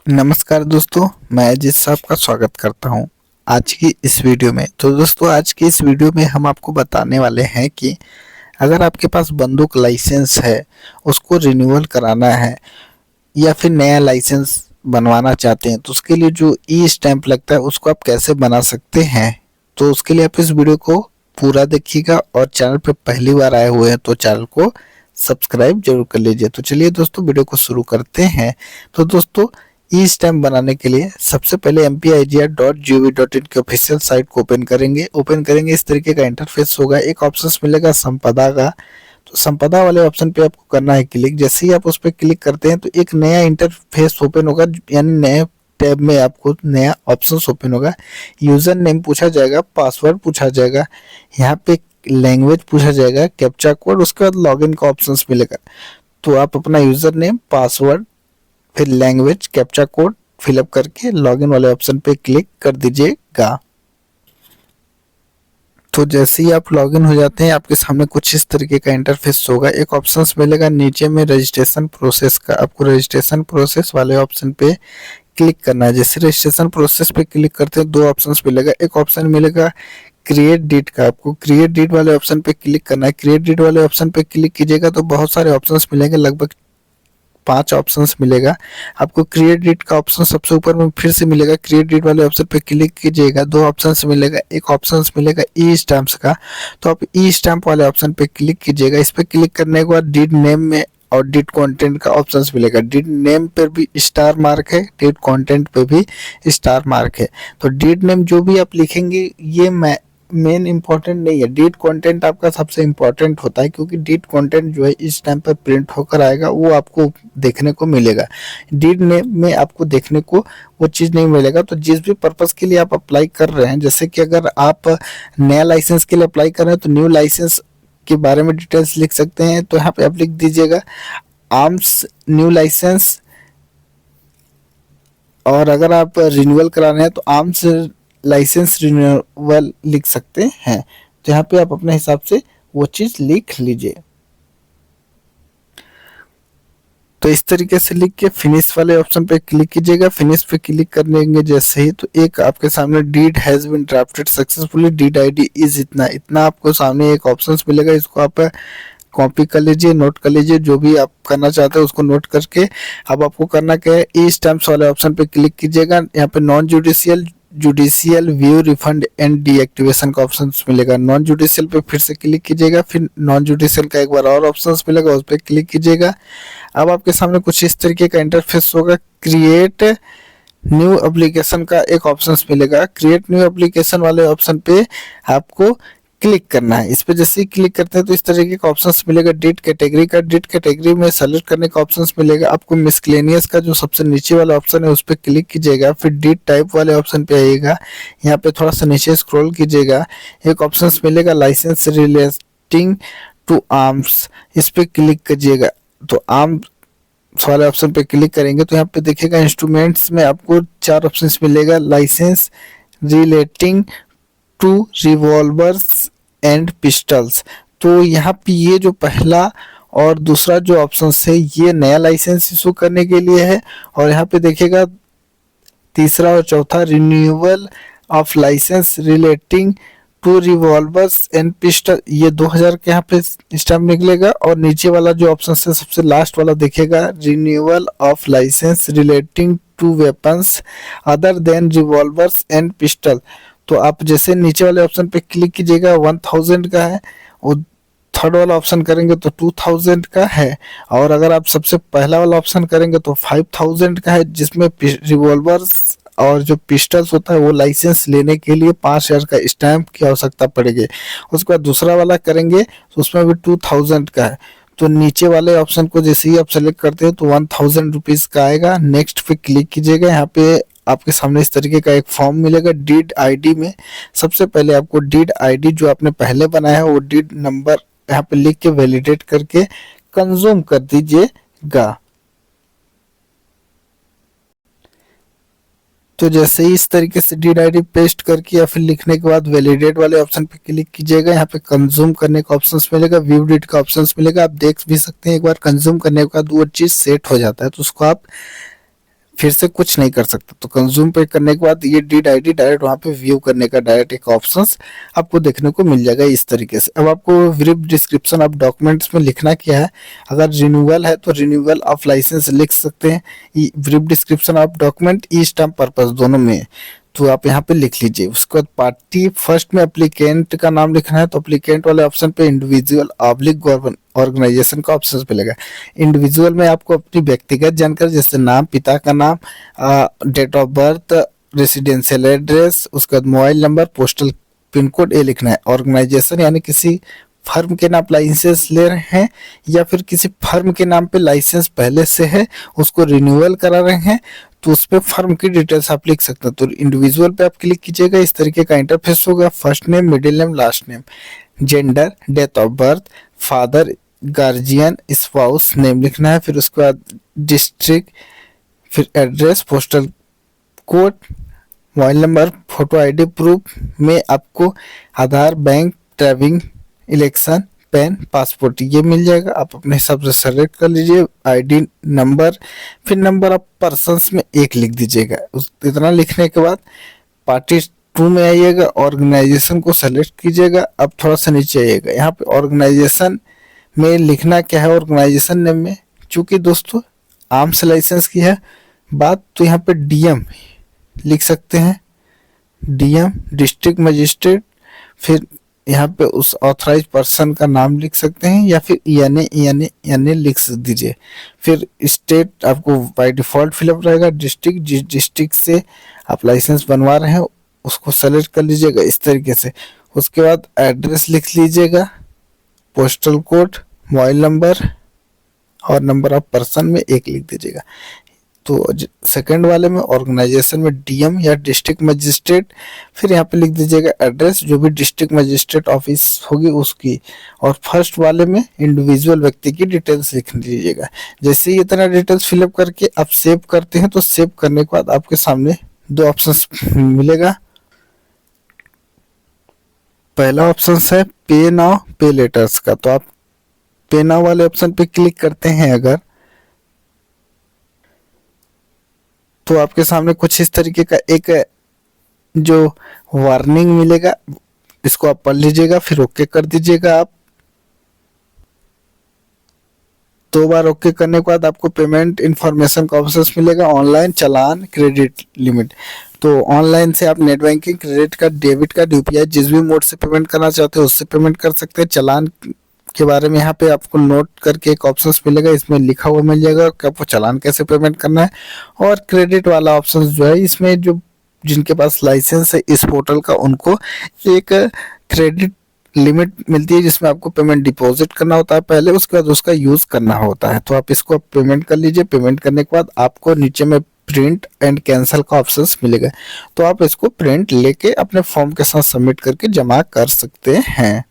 नमस्कार दोस्तों, मैं अजीत साहब का स्वागत करता हूं आज की इस वीडियो में। तो दोस्तों, आज की इस वीडियो में हम आपको बताने वाले हैं कि अगर आपके पास बंदूक लाइसेंस है, उसको रिन्यूअल कराना है या फिर नया लाइसेंस बनवाना चाहते हैं तो उसके लिए जो ई स्टैंप लगता है उसको आप कैसे बना सकते हैं। तो उसके लिए आप इस वीडियो को पूरा देखिएगा और चैनल पे पहली बार आए हुए हैं तो चैनल को सब्सक्राइब जरूर कर लीजिए। तो चलिए दोस्तों, वीडियो को शुरू करते हैं। तो दोस्तों, ई स्टैम्प बनाने के लिए सबसे पहले mpigr.gov.in की ऑफिशियल साइट को ओपन करेंगे। इस तरीके का इंटरफेस होगा। एक ऑप्शन मिलेगा संपदा का, तो संपदा वाले ऑप्शन पे आपको करना है क्लिक। जैसे ही आप उस पर क्लिक करते हैं तो एक नया इंटरफेस ओपन होगा, यानी नए टैब में आपको नया ऑप्शन ओपन होगा। यूजर नेम पूछा जाएगा, पासवर्ड पूछा जाएगा, यहाँ पे लैंग्वेज पूछा जाएगा, कैप्चा कोड, उसके बाद लॉगिन का ऑप्शन मिलेगा। तो आप अपना यूजर नेम, पासवर्ड, फिर लैंग्वेज, कैप्चा कोड फिलअप करके लॉगिन वाले ऑप्शन पे क्लिक कर दीजिएगा। तो जैसे ही आप लॉगिन हो जाते हैं आपके सामने कुछ इस तरीके का इंटरफेस होगा। एक ऑप्शन मिलेगा नीचे में रजिस्ट्रेशन प्रोसेस का, आपको रजिस्ट्रेशन प्रोसेस वाले ऑप्शन पे क्लिक करना है। जैसे रजिस्ट्रेशन प्रोसेस पे क्लिक करते हैं दो ऑप्शन मिलेगा। एक ऑप्शन मिलेगा क्रिएट डीड का, आपको क्रिएट डीड वाले ऑप्शन पे क्लिक करना है। क्रिएट डीड वाले ऑप्शन पे क्लिक कीजिएगा तो बहुत सारे ऑप्शंस मिलेंगे, लगभग 5 ऑप्शंस मिलेगा। आपको क्रिएट डेट का ऑप्शन सबसे ऊपर में फिर से मिलेगा। क्रिएट डेट वाले ऑप्शन पे क्लिक कीजिएगा, दो ऑप्शंस मिलेगा। एक ऑप्शंस मिलेगा ई स्टैम्प्स का, तो आप ई स्टैम्प वाले ऑप्शन पे क्लिक कीजिएगा। इस पे क्लिक करने के बाद डीड नेम में और डीड कंटेंट का ऑप्शंस मिलेगा। डीड नेम पर भी स्टार मार्क है, डीड कंटेंट पे भी स्टार मार्क है। तो डीड नेम जो भी आप लिखेंगे ये मेन इंपॉर्टेंट नहीं है, डीड कंटेंट आपका सबसे इंपॉर्टेंट होता है, क्योंकि डीड कंटेंट जो है इस टाइम पर प्रिंट होकर आएगा, वो आपको देखने को मिलेगा। डीड नेम में आपको देखने को वो चीज़ नहीं मिलेगा। तो जिस भी पर्पज़ के लिए आप अप्लाई कर रहे हैं, जैसे कि अगर आप नया लाइसेंस के लिए अप्लाई कर रहे हैं तो न्यू लाइसेंस के बारे में डिटेल्स लिख सकते हैं। तो यहाँ पे आप लिख दीजिएगा आर्म्स न्यू लाइसेंस, और अगर आप रिन्यूअल कराना है तो आर्म्स लाइसेंस रिन्यूअल लिख सकते हैं। तो यहाँ पे आप अपने हिसाब से वो चीज़ लिख लीजिए। तो इस तरीके से लिख के फिनिश वाले ऑप्शन पे क्लिक कीजिएगा। फिनिश पे क्लिक करने के जैसे ही तो एक आपके सामने deed has been drafted successfully, deed ID is इतना इतना आपको सामने एक ऑप्शन मिलेगा। इसको आप कॉपी कर लीजिए, नोट कर लीजिए, जो भी आप करना चाहते हैं उसको नोट करके अब आपको करना क्या है, ई स्टैम्प्स वाले ऑप्शन पे क्लिक कीजिएगा। यहाँ पे non judicial, judicial, view, refund and deactivation का ऑप्शन मिलेगा। नॉन जुडिशियल पे फिर से क्लिक कीजिएगा, फिर नॉन जुडिशियल का एक बार और ऑप्शन मिलेगा, उस पर क्लिक कीजिएगा। अब आपके सामने कुछ इस तरीके का इंटरफेस होगा। क्रिएट न्यू एप्लीकेशन का एक ऑप्शन मिलेगा। क्रिएट न्यू एप्लीकेशन वाले ऑप्शन पे आपको क्लिक करना है। इस पे जैसे ही क्लिक करते हैं तो इस तरीके का ऑप्शन मिलेगा। डेट कैटेगरी का, डेट कैटेगरी में सेलेक्ट करने का ऑप्शन मिलेगा। आपको मिसक्लेनियस का जो सबसे नीचे वाला ऑप्शन है उस पर क्लिक कीजिएगा, फिर डेट टाइप वाले ऑप्शन पे आइएगा। यहाँ पे थोड़ा सा नीचे स्क्रॉल कीजिएगा, एक ऑप्शन मिलेगा लाइसेंस रिलेटिंग टू आर्म्स, इस पे क्लिक कीजिएगा। तो आर्म्स वाले ऑप्शन पे क्लिक करेंगे तो यहाँ पे देखिएगा इंस्ट्रूमेंट्स में आपको 4 ऑप्शन मिलेगा। Licence relating to revolvers and pistols. तो यहाँ पे ये जो पहला और दूसरा जो ऑप्शन है ये नया लाइसेंस इशू करने के लिए है, और यहाँ पे देखिएगा तीसरा और चौथा renewal of licence relating to revolvers and pistol, ये 2000 के यहाँ पे स्टैम्प निकलेगा। और नीचे वाला जो ऑप्शन है सबसे लास्ट वाला देखिएगा, renewal of licence relating to weapons other than revolvers and pistol. तो आप जैसे नीचे वाले ऑप्शन पे क्लिक कीजिएगा 1000 का है, और थर्ड वाला ऑप्शन करेंगे तो 2000 का है, और अगर आप सबसे पहला वाला ऑप्शन करेंगे तो 5000 का है, जिसमें रिवॉल्वर्स और जो पिस्टल्स होता है वो लाइसेंस लेने के लिए 5000 का स्टैंप की आवश्यकता पड़ेगी। उसके बाद दूसरा वाला करेंगे तो उसमें भी 2000 का है। तो नीचे वाले ऑप्शन को जैसे ही आप सेलेक्ट करते हैं तो 1000 रुपीज़ का आएगा। नेक्स्ट पे क्लिक कीजिएगा। यहाँ पे आपके सामने इस तरीके का एक फॉर्म मिलेगा डीड आईडी में। सबसे पहले आपको डीड आईडी जो आपने पहले बनाया है वो डीड नंबर यहाँ पे लिख के वैलिडेट करके कंज्यूम कर दीजिएगा। तो जैसे ही इस तरीके से डीड आईडी पेस्ट करके या फिर लिखने के बाद वैलिडेट वाले ऑप्शन पे क्लिक कीजिएगा। यहाँ पे कंज्यूम करने का ऑप्शन मिलेगा, व्यू डेट का ऑप्शन मिलेगा। आप देख भी सकते हैं एक बार कंज्यूम करने के बाद वो चीज़ सेट हो जाता है। तो उसको आप फिर से कुछ नहीं कर सकता। तो कंज्यूम पे करने के बाद ये डीड आईडी डायरेक्ट वहाँ पे व्यू करने का डायरेक्ट एक ऑप्शंस आपको देखने को मिल जाएगा इस तरीके से। अब आपको ब्रीफ डिस्क्रिप्शन ऑफ डॉक्यूमेंट्स में लिखना क्या है, अगर रिन्यूअल है तो रिन्यूअल ऑफ लाइसेंस लिख सकते हैं, brief description of document E stamp purpose दोनों में, तो आप यहाँ पे लिख लीजिए। उसके बाद पार्टी फर्स्ट में एप्लीकेंट का नाम लिखना है, तो एप्लीकेंट वाले ऑप्शन पे इंडिविजुअल ऑब्लिक गवर्नमेंट ऑर्गेनाइजेशन का ऑप्शन पे लेगा। इंडिविजुअल में आपको अपनी व्यक्तिगत जानकारी जैसे नाम, पिता का नाम, date of birth, residential address, उसके बाद mobile number, postal pin code ये लिखना है। ऑर्गेनाइजेशन यानी किसी फर्म के नाम लाइसेंस ले रहे हैं या फिर किसी फर्म के नाम पे लाइसेंस पहले से है उसको रिन्यूअल करा रहे हैं, तो उस पे फर्म की डिटेल्स आप लिख सकते हैं। तो इंडिविजुअल पे आप क्लिक कीजिएगा, इस तरीके का इंटरफेस होगा। First name, middle name, last name, gender, date of birth, father, guardian, spouse name लिखना है। फिर उसके बाद डिस्ट्रिक्ट, फिर address, postal code, mobile number, photo ID proof में आपको Aadhaar, bank, driving, election, PAN, passport ये मिल जाएगा। आप अपने हिसाब से सेलेक्ट कर लीजिए। आईडी नंबर, फिर नंबर ऑफ पर्सन्स में 1 लिख दीजिएगा। इतना लिखने के बाद पार्टी 2 में आइएगा, ऑर्गेनाइजेशन को सेलेक्ट कीजिएगा। अब थोड़ा सा नीचे आइएगा, यहाँ पे ऑर्गेनाइजेशन में लिखना क्या है, ऑर्गेनाइजेशन नेम में चूंकि दोस्तों आर्म्स लाइसेंस की है बात, तो यहाँ पे डीएम लिख सकते हैं, डीएम डिस्ट्रिक्ट मजिस्ट्रेट। फिर यहाँ पे उस ऑथराइज पर्सन का नाम लिख सकते हैं या फिर यानी लिख दीजिए। फिर स्टेट आपको बाय डिफॉल्ट फिलअप रहेगा, डिस्ट्रिक्ट जिस डिस्ट्रिक्ट से आप लाइसेंस बनवा रहे हैं उसको सेलेक्ट कर लीजिएगा इस तरीके से। उसके बाद एड्रेस लिख लीजिएगा, पोस्टल कोड, मोबाइल नंबर और नंबर ऑफ पर्सन में 1 लिख दीजिएगा। तो सेकंड वाले में ऑर्गेनाइजेशन में डीएम या डिस्ट्रिक्ट मजिस्ट्रेट, फिर यहाँ पे लिख दीजिएगा एड्रेस जो भी डिस्ट्रिक्ट मजिस्ट्रेट ऑफिस होगी उसकी, और फर्स्ट वाले में इंडिविजुअल व्यक्ति की डिटेल्स लिख लीजिएगा। जैसे ही इतना डिटेल्स फिलअप करके आप सेव करते हैं तो सेव करने के बाद आपके सामने 2 ऑप्शंस मिलेगा। पहला ऑप्शन है पे नाउ पे लेटर्स का, तो आप पे नाउ वाले ऑप्शन पे क्लिक करते हैं अगर, तो आपके सामने कुछ इस तरीके का एक जो वार्निंग मिलेगा, इसको आप पढ़ लीजिएगा, फिर ओके कर दीजिएगा। आप 2 बार ओके करने के बाद आपको पेमेंट इंफॉर्मेशन का ऑप्शन मिलेगा, ऑनलाइन, चालान, क्रेडिट लिमिट। तो ऑनलाइन से आप net banking, credit card, debit card, UPI जिस भी मोड से पेमेंट करना चाहते हो उससे पेमेंट कर सकते हैं। चालान के बारे में यहाँ पे आपको नोट करके एक ऑप्शन मिलेगा, इसमें लिखा हुआ मिल जाएगा कि आपको चालान कैसे पेमेंट करना है। और क्रेडिट वाला ऑप्शन जो है इसमें जो जिनके पास लाइसेंस है इस पोर्टल का उनको एक क्रेडिट लिमिट मिलती है जिसमें आपको पेमेंट डिपॉजिट करना होता है पहले, उसके बाद उसका यूज करना होता है। तो आप इसको पेमेंट कर लीजिए। पेमेंट करने के बाद आपको नीचे में प्रिंट एंड कैंसिल का ऑप्शन मिलेगा, तो आप इसको प्रिंट लेके अपने फॉर्म के साथ सबमिट करके जमा कर सकते हैं।